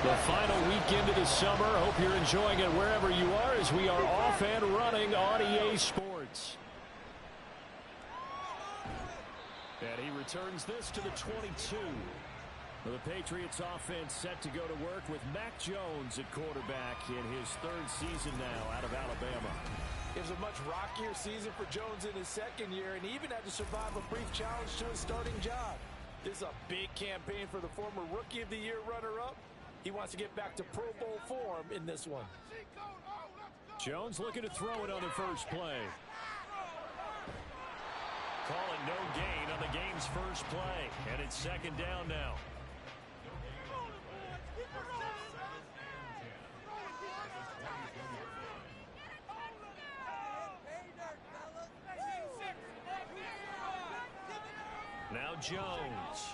The final weekend of the summer. Hope you're enjoying it wherever you are as we are off and running on EA Sports. And he returns this to the 22. The Patriots offense set to go to work with Mac Jones at quarterback in his third season now out of Alabama. It was a much rockier season for Jones in his second year, and he even had to survive a brief challenge to his starting job. This is a big campaign for the former Rookie of the Year runner-up. He wants to get back to Pro Bowl form in this one. Jones looking to throw it on the first play. Call it no gain on the game's first play, and it's second down now. Now Jones.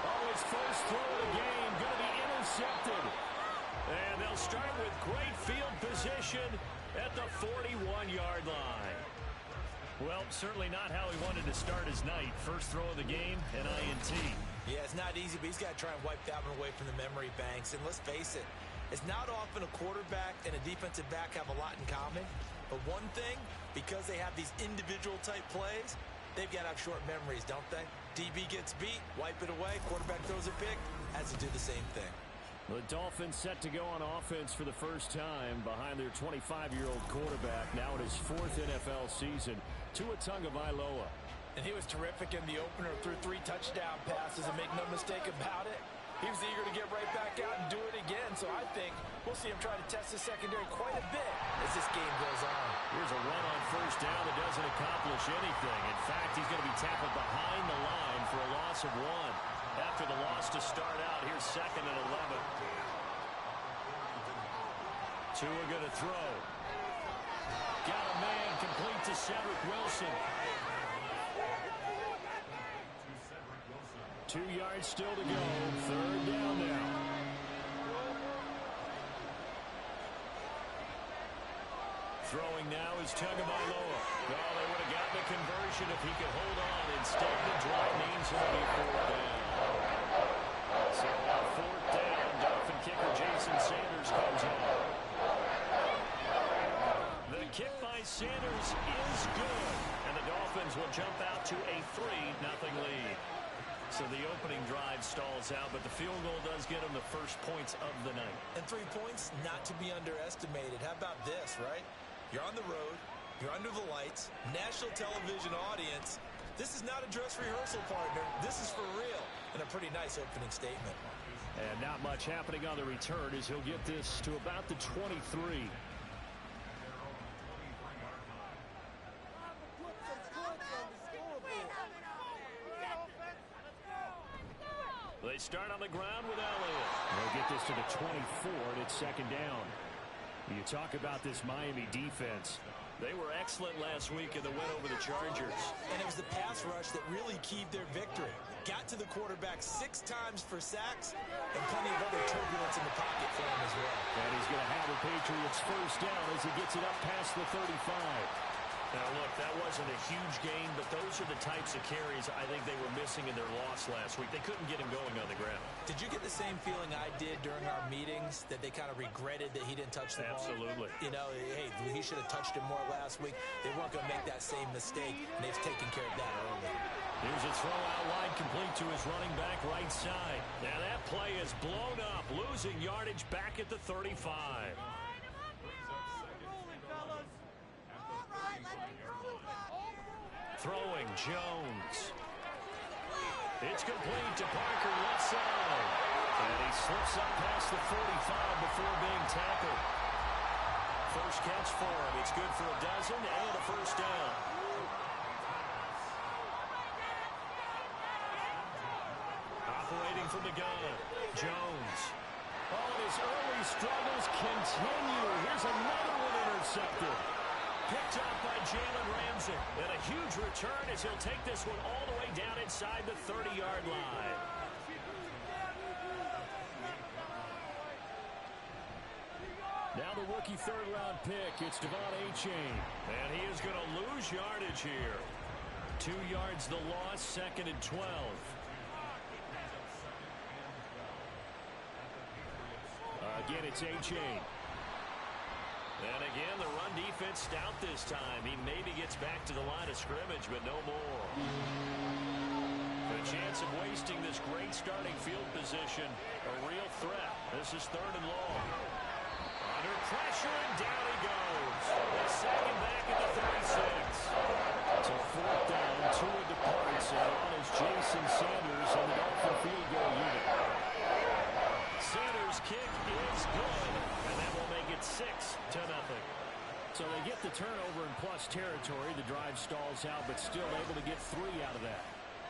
Oh, his first throw of the game going to be intercepted. And they'll start with great field position at the 41-yard line. Well, certainly not how he wanted to start his night. First throw of the game, an INT. Yeah, it's not easy, but he's got to try and wipe that one away from the memory banks. And let's face it, it's not often a quarterback and a defensive back have a lot in common. But one thing, because they have these individual type plays, they've got to have short memories, don't they? DB gets beat, wipe it away, quarterback throws a pick, has to do the same thing. The Dolphins set to go on offense for the first time behind their 25-year-old quarterback, now in his fourth NFL season, Tua Tagovailoa. And he was terrific in the opener, threw 3 touchdown passes, and make no mistake about it, he was eager to get right back out and do it again. So I think we'll see him try to test the secondary quite a bit as this game goes on. Here's a run on first down that doesn't accomplish anything. In fact, he's going to be tackled behind the line for a loss of 1. After the loss to start out, here's second and 11. Tua going to throw. Got a man complete to Cedric Wilson. 2 yards still to go. Third down now. Throwing now is Tagovailoa. Oh, they would have gotten a conversion if he could hold on. Instead, the drive means he'll be 4th down. So on 4th down, Dolphin kicker Jason Sanders comes on. The kick by Sanders is good. And the Dolphins will jump out to a 3-0 lead. So the opening drive stalls out, but the field goal does get them the first points of the night. And 3 points, not to be underestimated. How about this, right? You're on the road. You're under the lights. National television audience. This is not a dress rehearsal, partner. This is for real. And a pretty nice opening statement. And not much happening on the return as he'll get this to about the 23. They start on the ground with Elliott. They'll get this to the 24, and it's second down. You talk about this Miami defense. They were excellent last week in the win over the Chargers. And it was the pass rush that really keyed their victory. Got to the quarterback 6 times for sacks and plenty of other turbulence in the pocket for him as well. And he's going to have the Patriots first down as he gets it up past the 35. Now, look, that wasn't a huge gain, but those are the types of carries I think they were missing in their loss last week. They couldn't get him going on the ground. Did you get the same feeling I did during our meetings, that they kind of regretted that he didn't touch the ball? Absolutely. You know, hey, he should have touched him more last week. They weren't going to make that same mistake, and they've taken care of that early. Here's a throw out wide, complete to his running back right side. Now that play is blown up, losing yardage back at the 35. Throwing Jones. It's complete to Parker left side. And he slips up past the 45 before being tackled. First catch for him. It's good for a dozen and a first down. Operating from the gun, Jones. Oh, his early struggles continue. Here's another one intercepted. Picked up by Jalen Ramsey. And a huge return as he'll take this one all the way down inside the 30-yard line. Now the rookie third-round pick, it's Devon Achane. And he is going to lose yardage here. 2 yards the loss, second and 12. Again, it's A-Chain. And again, the run defense stout this time. He maybe gets back to the line of scrimmage, but no more. The chance of wasting this great starting field position, a real threat. This is 3rd and long. Under pressure, and down he goes. The second back at the 36. So 4th down, Tua departs, and on is Jason Sanders on the Dolphin field goal unit. Sanders' kick is good, and that will make it 6-0. So they get the turnover in plus territory. The drive stalls out, but still able to get 3 out of that.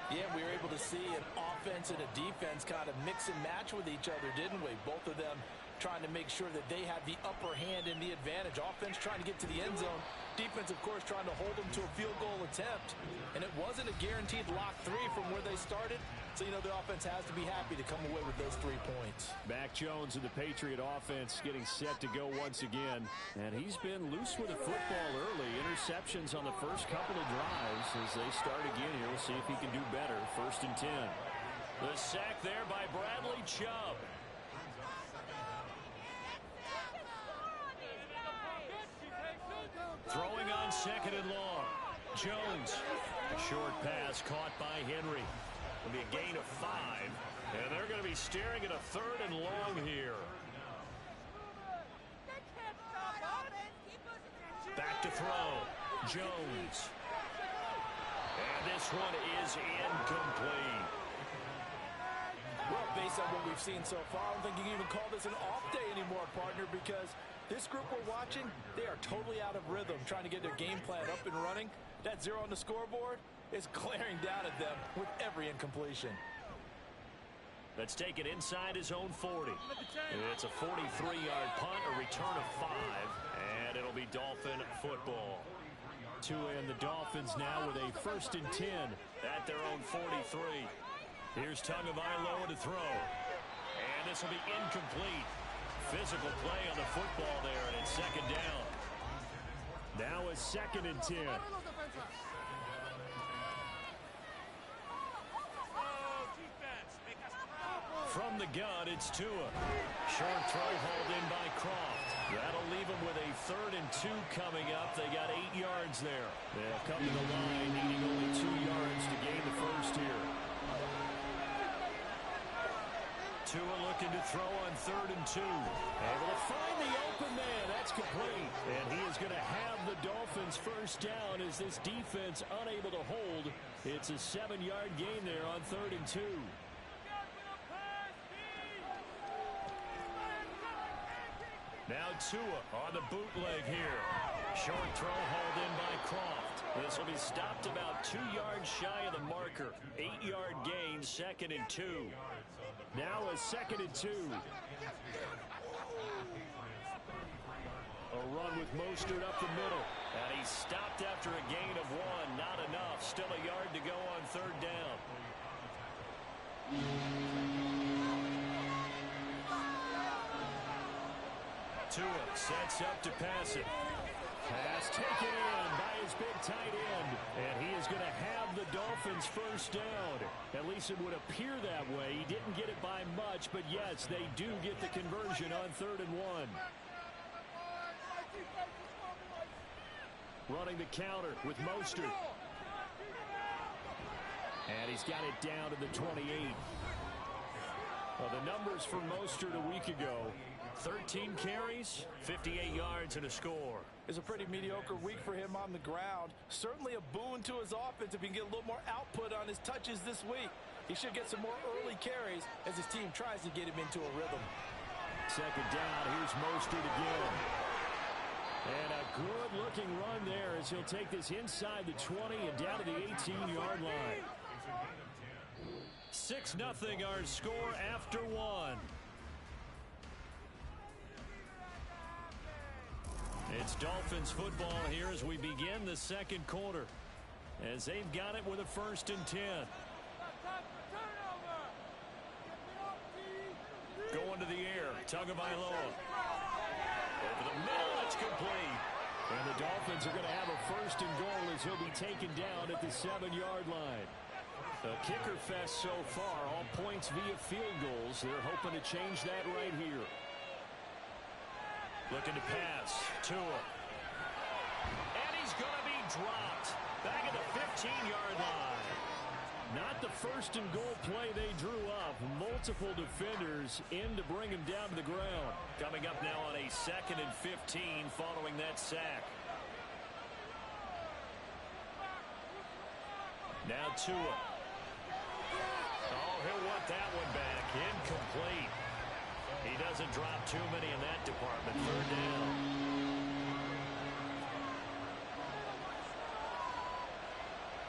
Yeah, we were able to see an offense and a defense kind of mix and match with each other, didn't we? Both of them trying to make sure that they have the upper hand and the advantage. Offense trying to get to the end zone. Defense, of course, trying to hold them to a field goal attempt. And it wasn't a guaranteed lock 3 from where they started. So, you know, the offense has to be happy to come away with those 3 points. Mac Jones of the Patriot offense getting set to go once again. And he's been loose with the football early. Interceptions on the first couple of drives. As they start again here, we'll see if he can do better. 1st and 10. The sack there by Bradley Chubb. Throwing on 2nd and long. Jones. A short pass caught by Henry. It'll be a gain of 5. And they're going to be staring at a 3rd and long here. Back to throw. Jones. And this one is incomplete. Well, based on what we've seen so far, I don't think you can even call this an off day anymore, partner, because this group we're watching, they are totally out of rhythm, trying to get their game plan up and running. That 0 on the scoreboard is glaring down at them with every incompletion. Let's take it inside his own 40. It's a 43-yard punt, a return of 5, and it'll be Dolphin football. Tua and the Dolphins now with a 1st and 10 at their own 43. Here's Tagovailoa to throw. And this will be incomplete. Physical play on the football there, and it's 2nd down. Now a 2nd and 10. From the gun, it's Tua. Short throw hauled in by Croft. That'll leave them with a 3rd and 2 coming up. They got 8 yards there. They'll come to the line, needing only 2 yards to gain the first here. Tua looking to throw on 3rd and 2. Able to find the open man. That's complete. And he is going to have the Dolphins first down as this defense unable to hold. It's a 7-yard gain there on 3rd and 2. Now Tua on the bootleg here. Short throw hauled in by Croft. This will be stopped about 2 yards shy of the marker. 8-yard gain, 2nd and 2. Now a 2nd and 2. A run with Mostert up the middle. And he's stopped after a gain of 1. Not enough. Still a yard to go on 3rd down. Tua sets up to pass it. Pass taken in by his big tight end. And he is going to have the Dolphins first down. At least it would appear that way. He didn't get it by much, but yes, they do get the conversion on 3rd and 1. Running the counter with Mostert. And he's got it down to the 28. Well, the numbers for Mostert a week ago. 13 carries, 58 yards, and a score. It's a pretty mediocre week for him on the ground. Certainly a boon to his offense if he can get a little more output on his touches this week. He should get some more early carries as his team tries to get him into a rhythm. 2nd down, here's Mostert again. And a good-looking run there as he'll take this inside the 20 and down to the 18-yard line. 6-0 our score after 1. It's Dolphins football here as we begin the 2nd quarter. As they've got it with a 1st and 10. Going to the air, Tagovailoa. Over the middle, it's complete. And the Dolphins are going to have a 1st and goal as he'll be taken down at the 7-yard line. The kicker fest so far, all points via field goals. They're hoping to change that right here. Looking to pass. Tua. And he's going to be dropped. Back at the 15-yard line. Not the first and goal play they drew up. Multiple defenders in to bring him down to the ground. Coming up now on a 2nd and 15 following that sack. Now Tua. Oh, he'll want that one back. Incomplete. He doesn't drop too many in that department. 3rd down.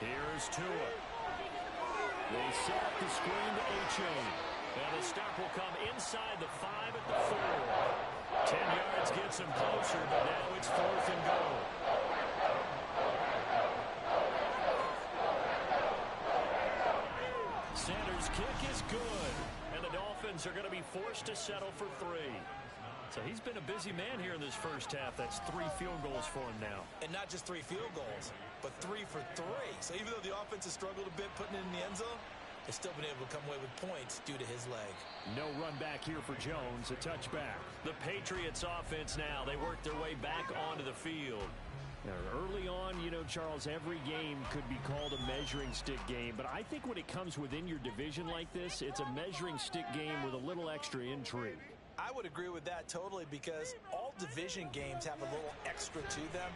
Here's Tua. They set up the screen to A-Chain. And the stop will come inside the 5 at the 4. 10 yards gets him closer, but now it's 4th and goal. Sanders' kick is good. And the Dolphins are going to be forced to settle for 3. So he's been a busy man here in this first half. That's 3 field goals for him now. And not just 3 field goals, but 3 for 3. So even though the offense has struggled a bit putting it in the end zone, they've still been able to come away with points due to his leg. No run back here for Jones. A touchback. The Patriots offense now. They work their way back onto the field. Now, early on, you know, Charles, every game could be called a measuring stick game. But I think when it comes within your division like this, it's a measuring stick game with a little extra intrigue. I would agree with that totally because all division games have a little extra to them.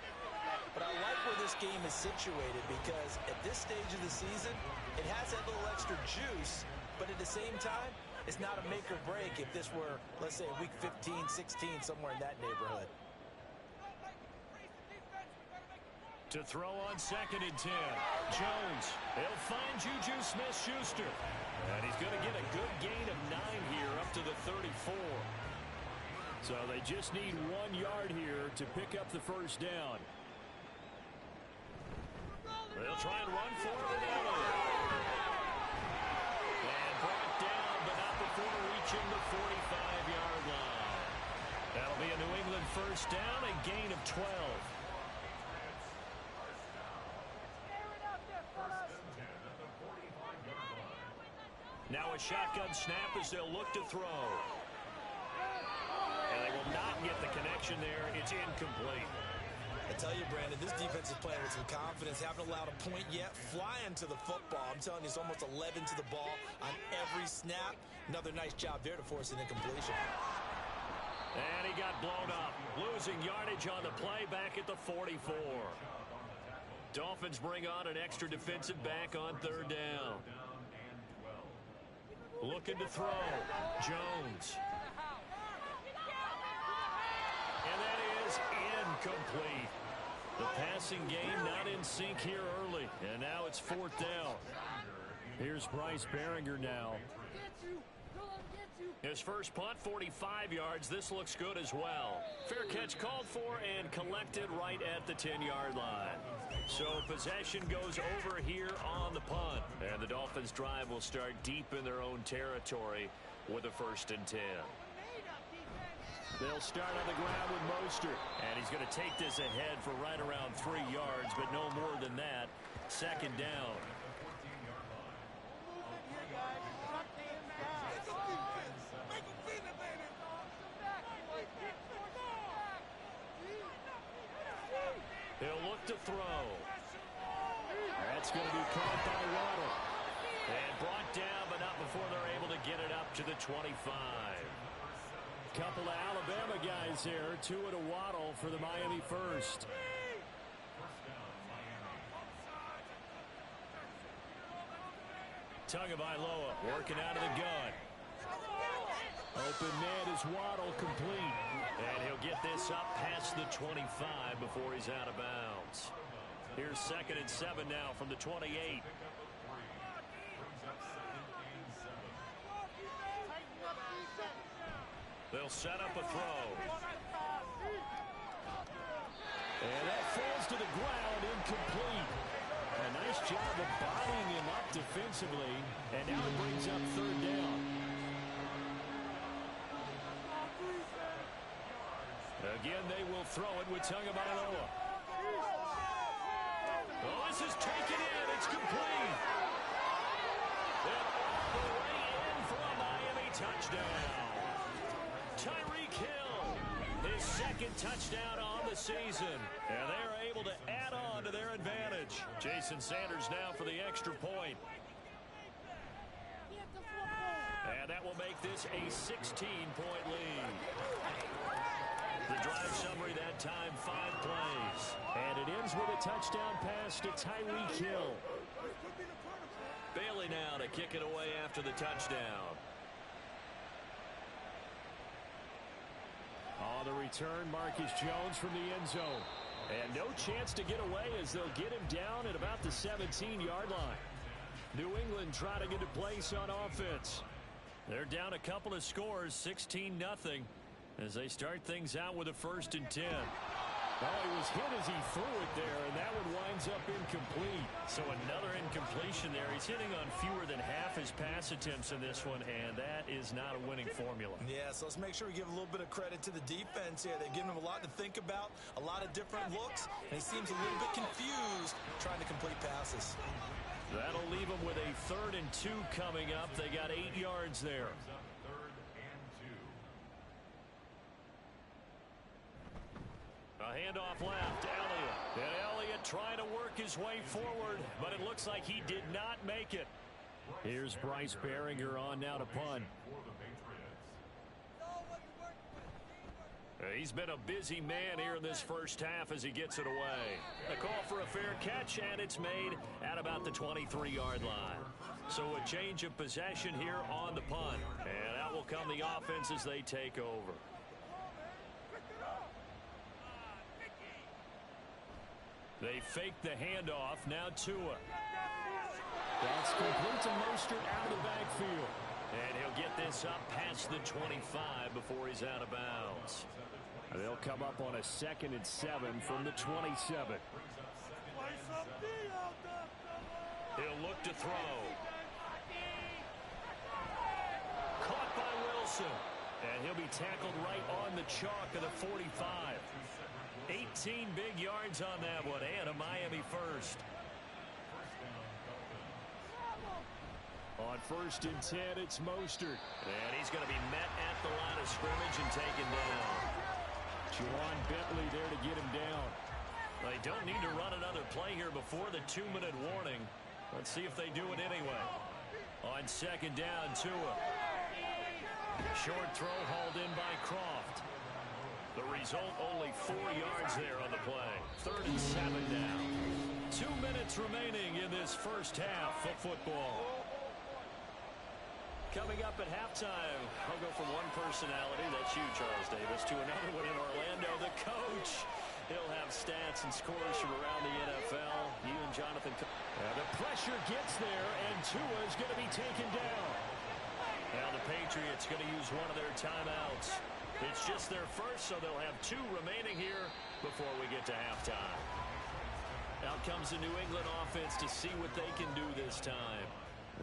But I like where this game is situated because at this stage of the season, it has that little extra juice, but at the same time, it's not a make or break if this were, let's say, week 15, 16, somewhere in that neighborhood. To throw on 2nd and 10. Jones. He'll find Juju Smith-Schuster. And he's going to get a good gain of 9 here up to the 34. So they just need 1 yard here to pick up the first down. They'll try and run for it. And brought down, but not before reaching the 45-yard line. That'll be a New England first down, a gain of 12. Now a shotgun snap as they'll look to throw. And they will not get the connection there. It's incomplete. I tell you, Brandon, this defense is playing with some confidence. Haven't allowed a point yet. Flying to the football. I'm telling you, it's almost 11 to the ball on every snap. Another nice job there to force an incompletion. And he got blown up. Losing yardage on the play back at the 44. Dolphins bring on an extra defensive back on 3rd down. Looking to throw. Jones. And that is incomplete. The passing game not in sync here early. And now it's 4th down. Here's Bryce Behringer now. His first punt, 45 yards. This looks good as well. Fair catch called for and collected right at the 10-yard line. So possession goes over here on the punt. And the Dolphins drive will start deep in their own territory with a 1st and 10. They'll start on the ground with Mostert. And he's going to take this ahead for right around 3 yards, but no more than that. 2nd down. He'll look to throw. That's going to be caught by Waddle. And brought down, but not before they're able to get it up to the 25. Couple of Alabama guys here. Tua to Waddle for the Miami first. Tagovailoa working out of the gun. Open man is Waddle, complete. And he'll get this up past the 25 before he's out of bounds. Here's 2nd and 7 now from the 28. They'll set up a throw. And that falls to the ground, incomplete. A nice job of bodying him up defensively. And now it brings up 3rd down. Again, they will throw it with Tagovailoa. Oh, this is taken in. It's complete. And all the way in for a Miami touchdown. Tyreek Hill, his second touchdown on the season. And they're able to add on to their advantage. Jason Sanders now for the extra point. And that will make this a 16-point lead. The drive summary that time, 5 plays. And it ends with a touchdown pass to Tyreek Hill. Bailey now to kick it away after the touchdown. On the return, Marcus Jones from the end zone. And no chance to get away as they'll get him down at about the 17-yard line. New England trying to get a place on offense. They're down a couple of scores, 16-0, as they start things out with a 1st and 10. Oh, he was hit as he threw it there, and that one winds up incomplete. So another incompletion there. He's hitting on fewer than half his pass attempts in this one, and that is not a winning formula. Yeah, so let's make sure we give a little bit of credit to the defense here. They've given him a lot to think about, a lot of different looks, and he seems a little bit confused trying to complete passes. That'll leave them with a 3rd and 2 coming up. They got 8 yards there. A handoff left, Elliott. And Elliott trying to work his way forward, but it looks like he did not make it. Here's Bryce Baringer on now to punt. He's been a busy man here in this first half as he gets it away. A call for a fair catch, and it's made at about the 23-yard line. So a change of possession here on the punt. And out will come the offense as they take over. They fake the handoff. Now Tua. That's complete to Mostert out of the backfield. And he'll get this up past the 25 before he's out of bounds. They'll come up on a 2nd and 7 from the 27. He'll look to throw. Caught by Wilson. And he'll be tackled right on the chalk of the 45. 18 big yards on that one, and a Miami first. On 1st and 10, it's Mostert. And he's going to be met at the line of scrimmage and taken down. Juwan Bentley there to get him down. They don't need to run another play here before the 2-minute warning. Let's see if they do it anyway. On 2nd down, Tua. Short throw hauled in by Croft. The result, only 4 yards there on the play. 3rd and 7 now. 2 minutes remaining in this first half of football. Coming up at halftime, I'll go from one personality, that's you, Charles Davis, to another one in Orlando, the coach. He'll have stats and scores from around the NFL. You and Jonathan. The pressure gets there, and Tua is going to be taken down. Now the Patriots going to use one of their timeouts. It's just their first, so they'll have 2 remaining here before we get to halftime. Out comes the New England offense to see what they can do this time.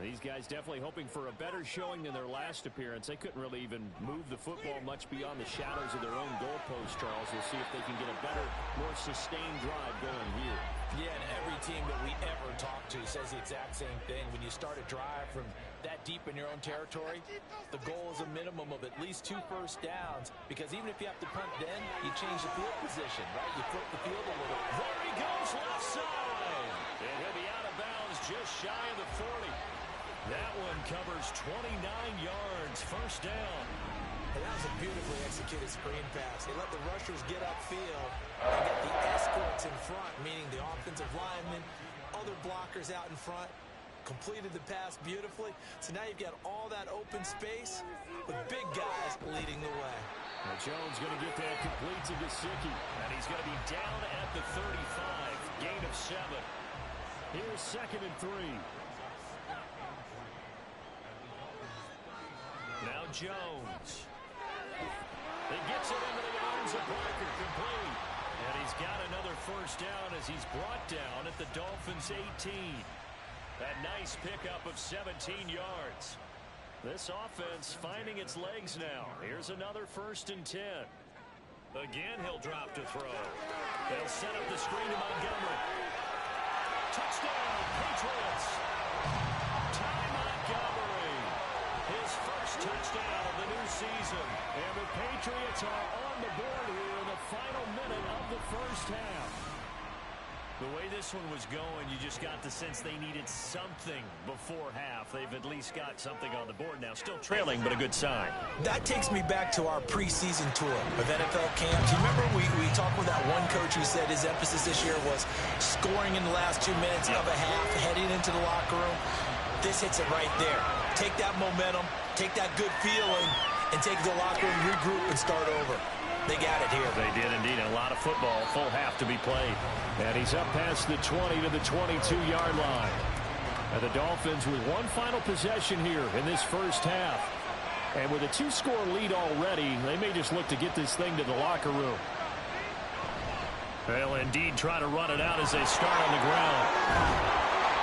These guys definitely hoping for a better showing than their last appearance. They couldn't really even move the football much beyond the shadows of their own goalpost, Charles. We'll see if they can get a better, more sustained drive going here. Yeah, and every team that we ever talk to says the exact same thing. When you start a drive from that deep in your own territory, the goal is a minimum of at least 2 first downs, because even if you have to punt then, you change the field position, right? You flip the field a little. There he goes, left side. And he'll be out of bounds just shy of the 40. That one covers 29 yards, first down. And that was a beautifully executed screen pass. They let the rushers get upfield and get the escorts in front, meaning the offensive linemen, other blockers out in front, completed the pass beautifully. So now you've got all that open space with big guys leading the way. Now Jones going to get that complete to Gesicki. And he's going to be down at the 35, gain of 7. Here's 2nd and 3. Now Jones. He gets it into the arms of Parker, complete. And he's got another first down as he's brought down at the Dolphins' 18. That nice pickup of 17 yards. This offense finding its legs now. Here's another 1st and 10. Again, he'll drop to throw. They'll set up the screen to Montgomery. Touchdown, Patriots. Ty Montgomery. His first touchdown of the new season. And the Patriots are on the board here final minute of the first half. The way this one was going, you just got the sense they needed something before half. They've at least got something on the board now. Still trailing, but a good sign. That takes me back to our preseason tour of NFL camps. You remember we talked with that one coach who said his emphasis this year was scoring in the last 2 minutes of a half, heading into the locker room. This hits it right there. Take that momentum, take that good feeling, and take the locker room, regroup, and start over. They got it here. They did indeed. A lot of football, full half to be played. And he's up past the 20 to the 22-yard line. And the Dolphins with one final possession here in this first half. And with a 2-score lead already, they may just look to get this thing to the locker room. They'll indeed try to run it out as they start on the ground.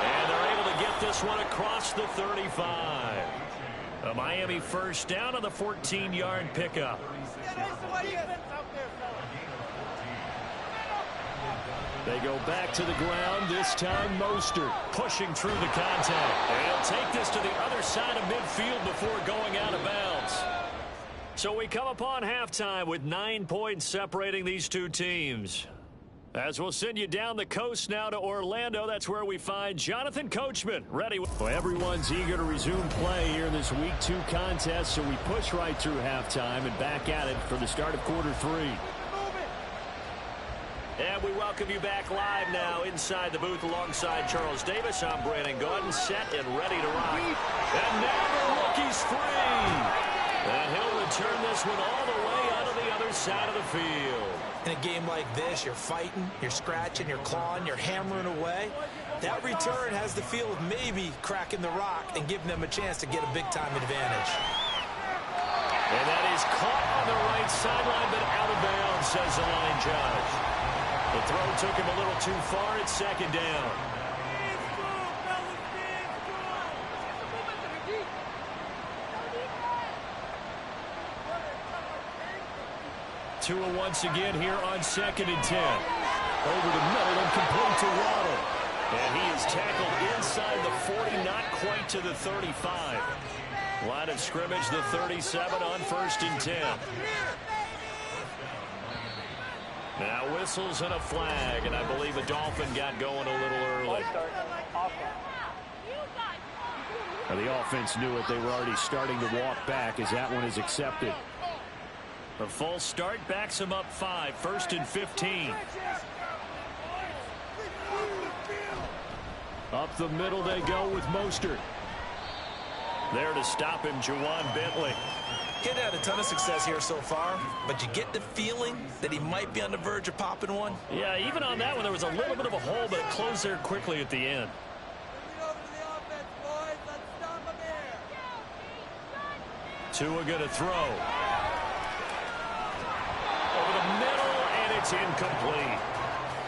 And they're able to get this one across the 35. A Miami first down on the 14-yard pickup. They go back to the ground, this time Mostert pushing through the contact. They'll take this to the other side of midfield before going out of bounds. So we come upon halftime with 9 points separating these two teams. As we'll send you down the coast now to Orlando, that's where we find Jonathan Coachman ready. Well, everyone's eager to resume play here in this Week 2 contest, so we push right through halftime and back at it for the start of quarter 3. And we welcome you back live now inside the booth alongside Charles Davis. I'm Brandon Gaudin, set and ready to rock. And now the rookie's free. And he'll return this one all the way out of the other side of the field. In a game like this, you're fighting, you're scratching, you're clawing, you're hammering away. That return has the feel of maybe cracking the rock and giving them a chance to get a big-time advantage. And that is caught on the right sideline, but out of bounds, says the line judge. The throw took him a little too far. It's second down. Tua once again here on 2nd and 10. Over the middle and complete to Waddle. And he is tackled inside the 40, not quite to the 35. Line of scrimmage, the 37 on 1st and 10. Now whistles and a flag, and I believe a Dolphin got going a little early. Now the offense knew it. They were already starting to walk back as that one is accepted. A false start backs him up 5. 1st and 15. Up the middle they go with Mostert. There to stop him, Juwan Bentley. He's had a ton of success here so far, but you get the feeling that he might be on the verge of popping one. Yeah, even on that one, there was a little bit of a hole, but it closed there quickly at the end. Tua going to throw. Over the middle, and it's incomplete.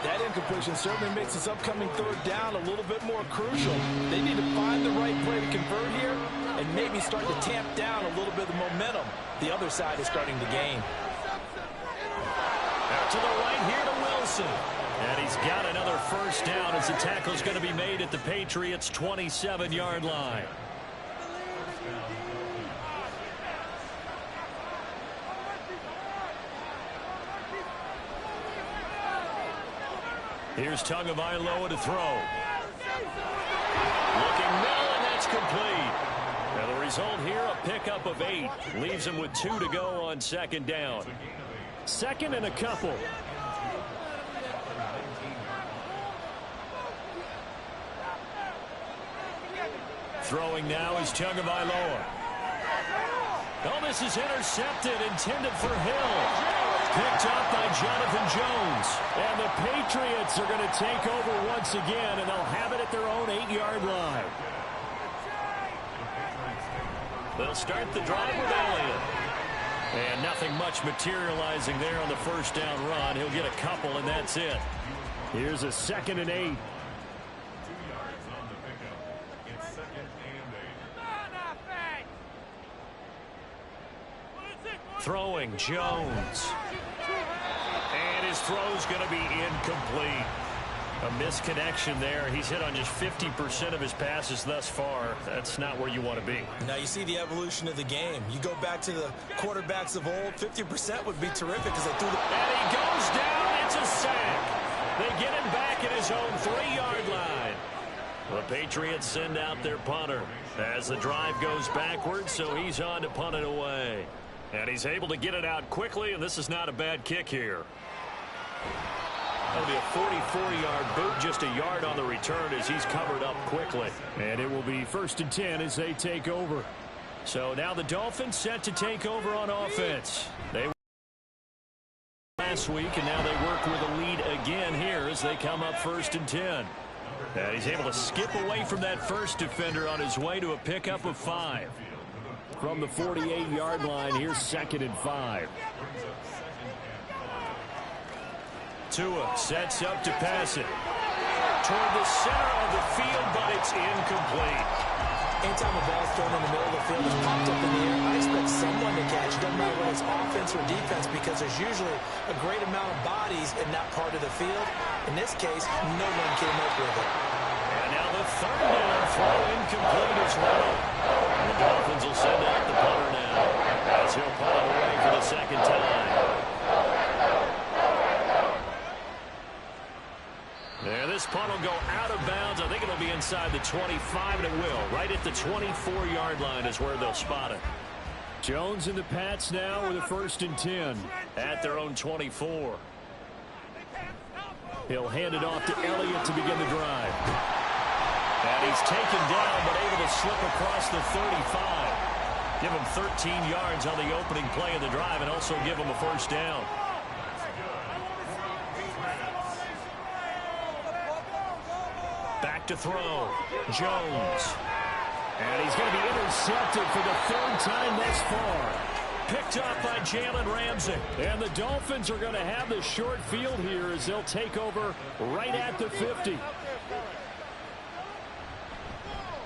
That incompletion certainly makes this upcoming 3rd down a little bit more crucial. They need to find the right play to convert here and maybe start to tamp down a little bit of momentum the other side is starting to gain. Out to the right here to Wilson. And he's got another first down as the tackle's going to be made at the Patriots' 27-yard line. Here's Tagovailoa to throw. Looking middle, and that's complete. Now the result here, a pickup of 8. Leaves him with 2 to go on 2nd down. 2nd and a couple. Throwing now is Tagovailoa. Oh, this is intercepted, intended for Hill. Picked up by Jonathan Jones. And the Patriots are going to take over once again, and they'll have it at their own 8-yard line. They'll start the drive with Elliott. And nothing much materializing there on the first down run. He'll get a couple, and that's it. Here's a 2nd and 8. Throwing Jones. And his throw's going to be incomplete. A misconnection there. He's hit on just 50% of his passes thus far. That's not where you want to be. Now you see the evolution of the game. You go back to the quarterbacks of old, 50% would be terrific because they threw the... And he goes down. It's a sack. They get him back at his own 3-yard line. The Patriots send out their punter as the drive goes backwards, so he's on to punt it away. And he's able to get it out quickly, and this is not a bad kick here. That'll be a 44-yard boot, just a yard on the return as he's covered up quickly. And it will be 1st and 10 as they take over. So now the Dolphins set to take over on offense. They were last week, and now they work with a lead again here as they come up 1st and 10. And he's able to skip away from that first defender on his way to a pickup of 5. From the 48-yard line, here's 2nd and 5. Tua sets up to pass it toward the center of the field, but it's incomplete. Anytime a ball's thrown in the middle of the field, it's popped up in the air, I expect someone to catch it. Doesn't matter whether it's offense or defense, because there's usually a great amount of bodies in that part of the field. In this case, no one came up with it. And now the 3rd down throw incomplete as well. And the Dolphins will send out the punter now as he'll punt it away for the 2nd time. There, this punt will go out of bounds. I think it'll be inside the 25, and it will. Right at the 24-yard line is where they'll spot it. Jones and the Pats now with a 1st and 10. At their own 24. He'll hand it off to Elliott to begin the drive. And he's taken down, but able to slip across the 35. Give him 13 yards on the opening play of the drive, and also give him a 1st down. Back to throw. Jones. And he's going to be intercepted for the 3rd time thus far. Picked up by Jalen Ramsey. And the Dolphins are going to have the short field here as they'll take over right at the 50.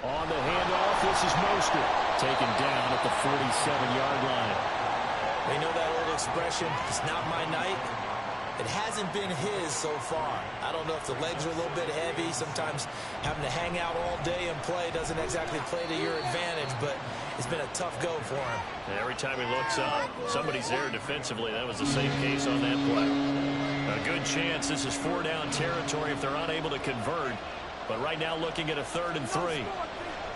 On the handoff, this is Mostert. Taken down at the 47-yard line. They know that old expression, it's not my night. It hasn't been his so far. I don't know if the legs are a little bit heavy. Sometimes having to hang out all day and play doesn't exactly play to your advantage, but it's been a tough go for him. And every time he looks up, somebody's there defensively. That was the same case on that play. A good chance this is 4-down territory if they're unable to convert. But right now looking at a 3rd and 3.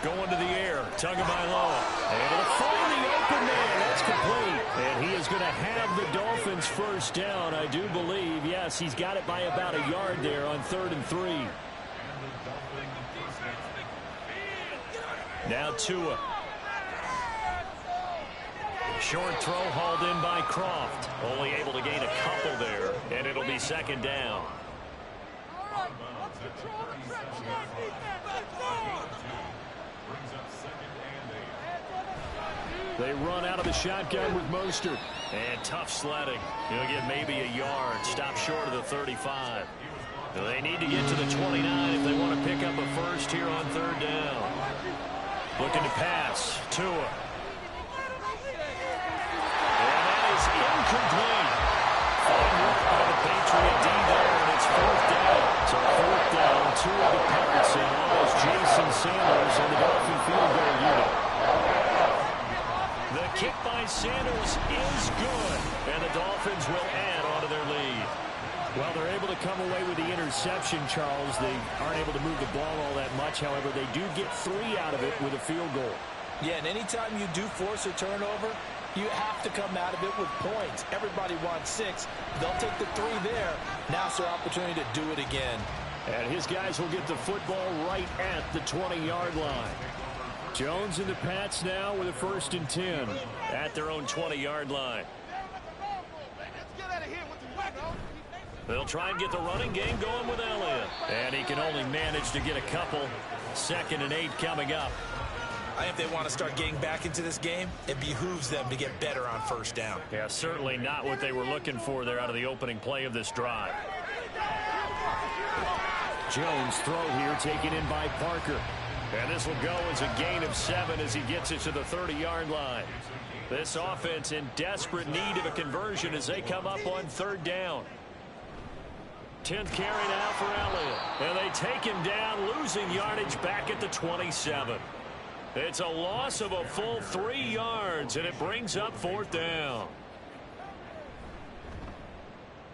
Going to the air. Tagovailoa. Able to find the open man. That's complete. And he is going to have the Dolphins 1st down, I do believe. Yes, he's got it by about a yard there on 3rd and 3. Now Tua. Short throw hauled in by Croft. Only able to gain a couple there, and it'll be 2nd down. They run out of the shotgun with Mostert. And tough sledding. He'll get maybe a yard. Stop short of the 35. They need to get to the 29 if they want to pick up a 1st here on 3rd down. Looking to pass. Tua. And that is incomplete. Fine work by the Patriot D there, and it's 4th down. So 4th down, Tua the Pirates, and all is Jason Sanders on the Dolphin field goal unit. The kick by Sanders is good, and the Dolphins will add on to their lead. Well, they're able to come away with the interception, Charles. They aren't able to move the ball all that much. However, they do get 3 out of it with a field goal. Yeah, and anytime you do force a turnover, you have to come out of it with points. Everybody wants 6. They'll take the 3 there. Now it's their opportunity to do it again. And his guys will get the football right at the 20-yard line. Jones and the Pats now with a 1st and 10. At their own 20-yard line. They'll try and get the running game going with Elliott. And he can only manage to get a couple. 2nd and 8 coming up. I think if they want to start getting back into this game, it behooves them to get better on 1st down. Yeah, certainly not what they were looking for there out of the opening play of this drive. Jones throw here taken in by Parker. And this will go as a gain of 7 as he gets it to the 30-yard line. This offense in desperate need of a conversion as they come up on 3rd down. 10th carry now for Elliott. And they take him down, losing yardage back at the 27. It's a loss of a full 3 yards, and it brings up 4th down.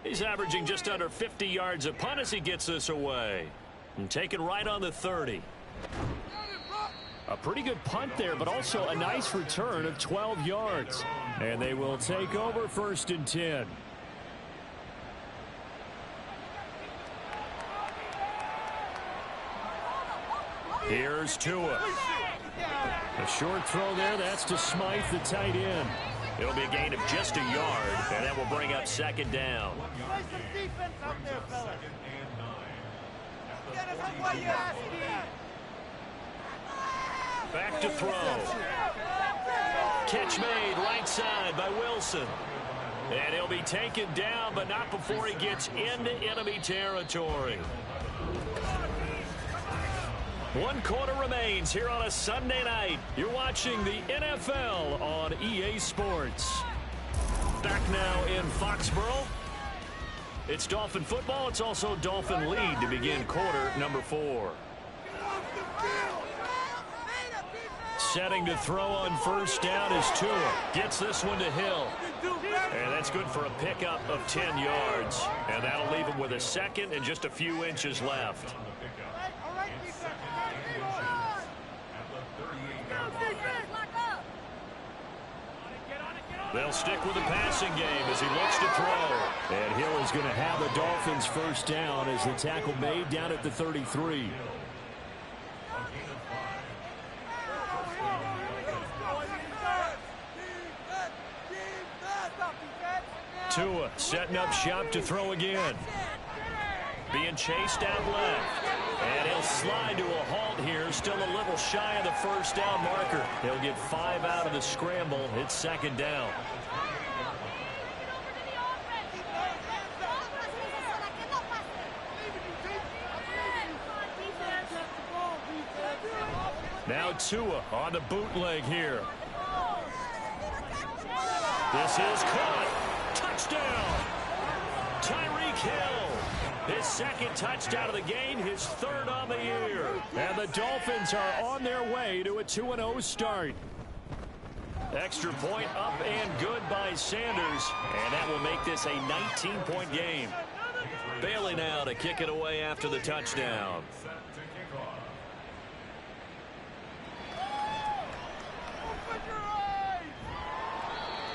He's averaging just under 50 yards a punt as he gets this away. And taken right on the 30. A pretty good punt there, but also a nice return of 12 yards. And they will take over 1st and 10. Here's Tua. A short throw there. That's to Smythe, the tight end. It'll be a gain of just a yard, and that will bring up 2nd down. Back to throw. Catch made right side by Wilson. And he'll be taken down, but not before he gets into enemy territory. 1 quarter remains here on a Sunday night. You're watching the NFL on EA Sports. Back now in Foxborough. It's Dolphin football. It's also Dolphin lead to begin quarter number 4. Setting to throw on 1st down is Tua. Gets this one to Hill. And that's good for a pickup of 10 yards. And that'll leave him with a 2nd and just a few inches left. They'll stick with the passing game as he looks to throw. And Hill is going to have the Dolphins 1st down as the tackle made down at the 33. Tua setting up shop to throw again. Being chased out left. And he'll slide to a halt here. Still a little shy of the 1st down marker. He'll get 5 out of the scramble. It's 2nd down. Now Tua on the bootleg here. This is caught. Touchdown. Tyreek Hill. His 2nd touchdown of the game, his 3rd on the year. And the Dolphins are on their way to a 2-0 start. Extra point up and good by Sanders. And that will make this a 19-point game. Bailey now to kick it away after the touchdown.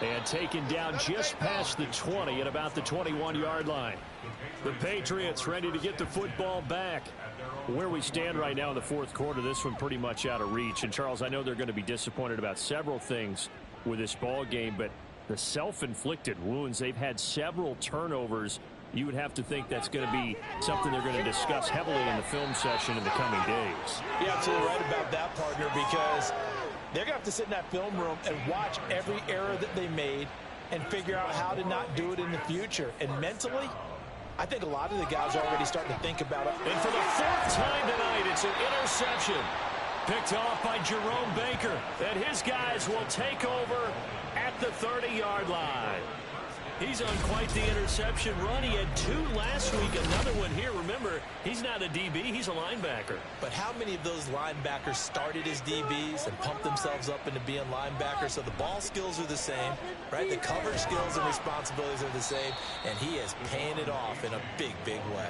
And taken down just past the 20 at about the 21-yard line. The Patriots ready to get the football back. Where we stand right now in the 4th quarter, this one pretty much out of reach. And, Charles, I know they're going to be disappointed about several things with this ball game, but the self-inflicted wounds, they've had several turnovers. You would have to think that's going to be something they're going to discuss heavily in the film session in the coming days. You're absolutely right about that, partner, because they're going to have to sit in that film room and watch every error that they made and figure out how to not do it in the future. And mentally, I think a lot of the guys are already starting to think about it. And for the 4th time tonight, it's an interception. Picked off by Jerome Baker. And his guys will take over at the 30-yard line. He's on quite the interception run. He had 2 last week, another one here. Remember, he's not a DB, he's a linebacker. But how many of those linebackers started as DBs and pumped themselves up into being linebackers? So the ball skills are the same, right? The coverage skills and responsibilities are the same, and he is paying it off in a big, big way.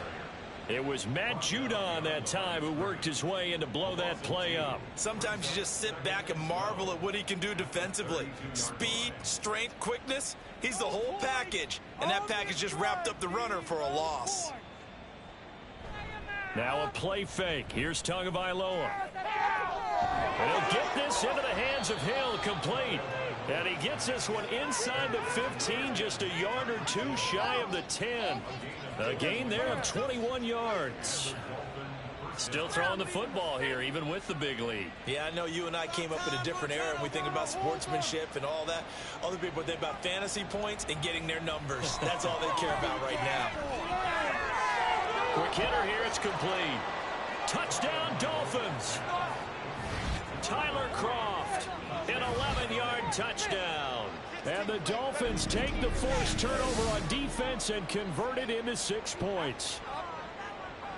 It was Matt Judon that time who worked his way in to blow that play up. Sometimes you just sit back and marvel at what he can do defensively. Speed, strength, quickness, he's the whole package. And that package just wrapped up the runner for a loss. Now a play fake. Here's Tagovailoa. And he'll get this into the hands of Hill, complete. And he gets this one inside the 15, just a yard or 2 shy of the 10. A gain there of 21 yards. Still throwing the football here, even with the big lead. Yeah, I know you and I came up in a different era, and we think about sportsmanship and all that. Other people think about fantasy points and getting their numbers. That's all they care about right now. Quick hitter here, it's complete. Touchdown, Dolphins. Tyler Kroft, an 11-yard touchdown. And the Dolphins take the forced turnover on defense and convert it into 6 points.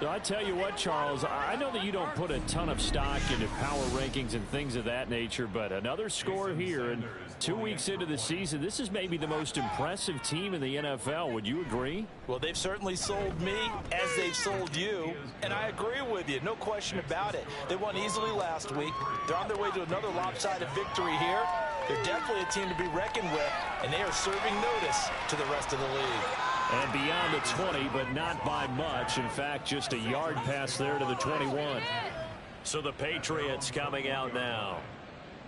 So I tell you what, Charles, I know that you don't put a ton of stock into power rankings and things of that nature, but another score here, and 2 weeks into the season, this is maybe the most impressive team in the NFL. Would you agree? Well, they've certainly sold me as they've sold you, and I agree with you. No question about it. They won easily last week. They're on their way to another lopsided victory here. They're definitely a team to be reckoned with, and they are serving notice to the rest of the league. And beyond the 20, but not by much. In fact, just a yard pass there to the 21. So the Patriots coming out now.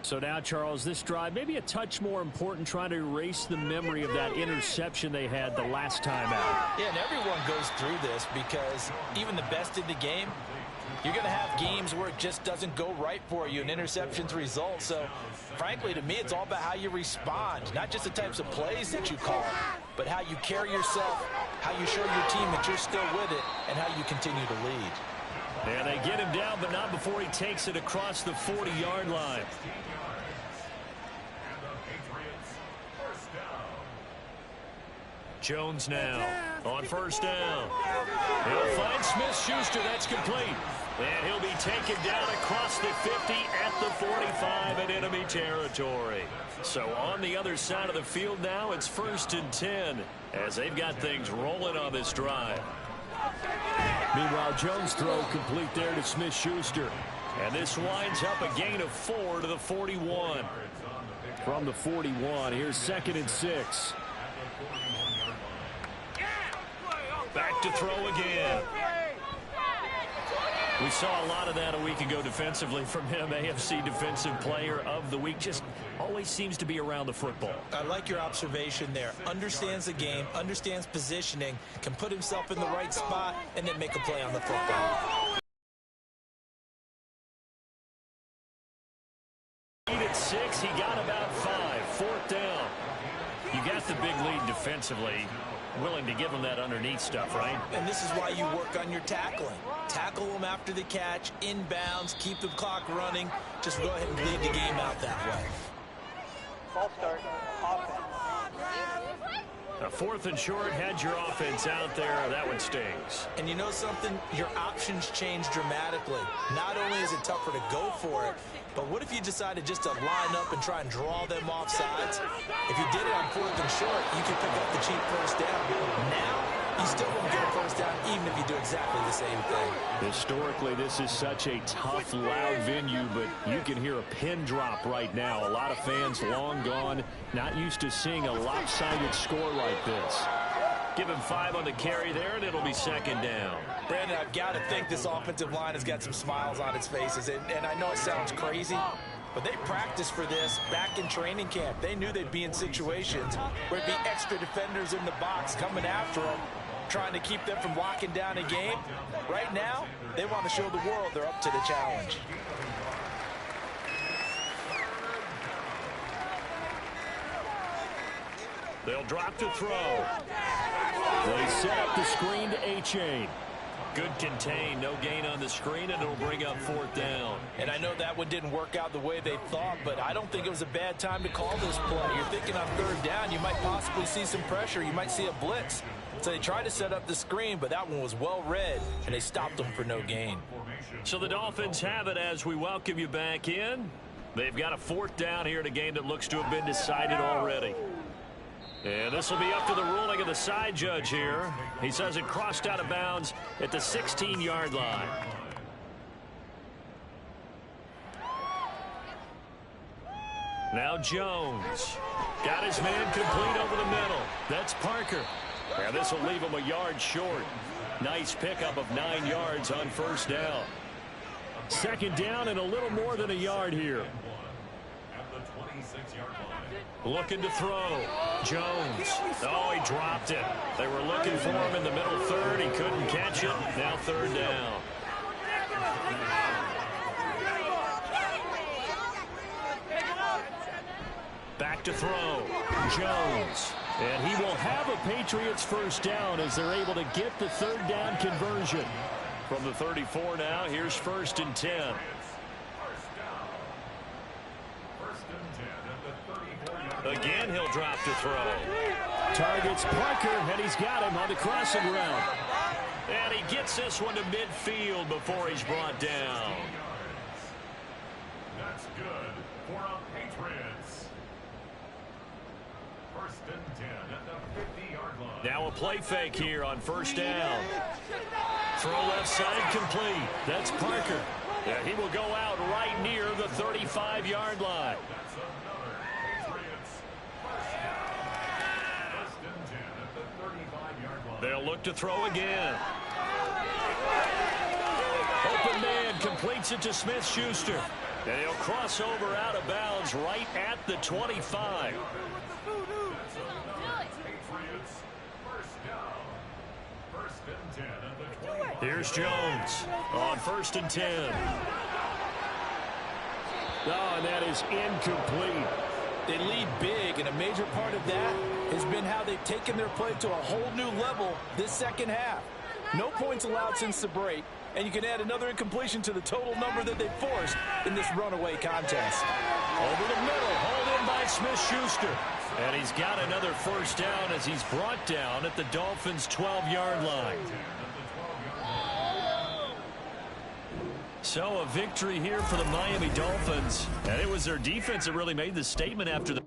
So now, Charles, this drive maybe a touch more important, trying to erase the memory of that interception they had the last time out. Yeah, and everyone goes through this because even the best in the game, you're going to have games where it just doesn't go right for you and interceptions result. So, frankly, to me, it's all about how you respond, not just the types of plays that you call, but how you carry yourself, how you show your team that you're still with it, and how you continue to lead. And they get him down, but not before he takes it across the 40-yard line. Jones now on first down. He'll find Smith-Schuster. That's complete. And he'll be taken down across the 50 at the 45 in enemy territory. So on the other side of the field now, it's 1st and 10 as they've got things rolling on this drive. Meanwhile, Jones' throw complete there to Smith-Schuster. And this winds up a gain of 4 to the 41. From the 41, here's 2nd and 6. Back to throw again. We saw a lot of that a week ago defensively from him. AFC Defensive Player of the Week. Just always seems to be around the football. I like your observation there. Understands the game, understands positioning, can put himself in the right spot, and then make a play on the football. Lead at 6. He got about 5. 4th down. You got the big lead defensively. Willing to give them that underneath stuff, right? And this is why you work on your tackling. Tackle them after the catch, inbounds, keep the clock running. Just go ahead and bleed the game out that way. False start, offense. A 4th and short, had your offense out there. That one stings. And you know something? Your options change dramatically. Not only is it tougher to go for it, but what if you decided just to line up and try and draw them off sides? If you did it on 4th and short, you could pick up the cheap first down. Now, you still won't get a first down even if you do exactly the same thing. Historically, this is such a tough, loud venue, but you can hear a pin drop right now. A lot of fans long gone, not used to seeing a lopsided score like this. Give him 5 on the carry there, and it'll be 2nd down. Brandon, I've got to think this offensive line has got some smiles on its faces. And I know it sounds crazy, but they practiced for this back in training camp. They knew they'd be in situations where it'd be extra defenders in the box coming after them, trying to keep them from locking down a game. Right now, they want to show the world they're up to the challenge. They'll drop to throw. They set up the screen to A-Chain. Good contain, no gain on the screen, and it'll bring up 4th down. And I know that one didn't work out the way they thought, but I don't think it was a bad time to call this play. You're thinking on 3rd down, you might possibly see some pressure. You might see a blitz. So they tried to set up the screen, but that one was well read, and they stopped them for no gain. So the Dolphins have it as we welcome you back in. They've got a 4th down here in a game that looks to have been decided already. And this will be up to the ruling of the side judge here. He says it crossed out of bounds at the 16-yard line. Now Jones. Got his man complete over the middle. That's Parker. And this will leave him a yard short. Nice pickup of 9 yards on 1st down. 2nd down and a little more than a yard here. Looking to throw. Jones. Oh, he dropped it. They were looking for him in the middle 3rd. He couldn't catch it. Now 3rd down. Back to throw. Jones. And he will have a Patriots 1st down as they're able to get the 3rd down conversion. From the 34 now, here's 1st and 10. Again, he'll drop to throw. Targets Parker, and he's got him on the crossing route. And he gets this one to midfield before he's brought down. That's good for a Patriots. First and 10 at the 50-yard line. Now a play fake here on first down. Throw left side complete. That's Parker. Yeah, he will go out right near the 35-yard line. That's another Patriots first down. First and 10 at the 35-yard line. They'll look to throw again. Open man completes it to Smith-Schuster. And he'll cross over out of bounds right at the 25. That's another Patriots first down. First and 10 at the 25. Here's Jones on first and 10. Oh, and that is incomplete. They lead big, and a major part of that has been how they've taken their play to a whole new level this second half. No points allowed since the break, and you can add another incompletion to the total number that they forced in this runaway contest. Over the middle, hauled in by Smith-Schuster. And he's got another first down as he's brought down at the Dolphins' 12-yard line. So a victory here for the Miami Dolphins. And it was their defense that really made the statement after the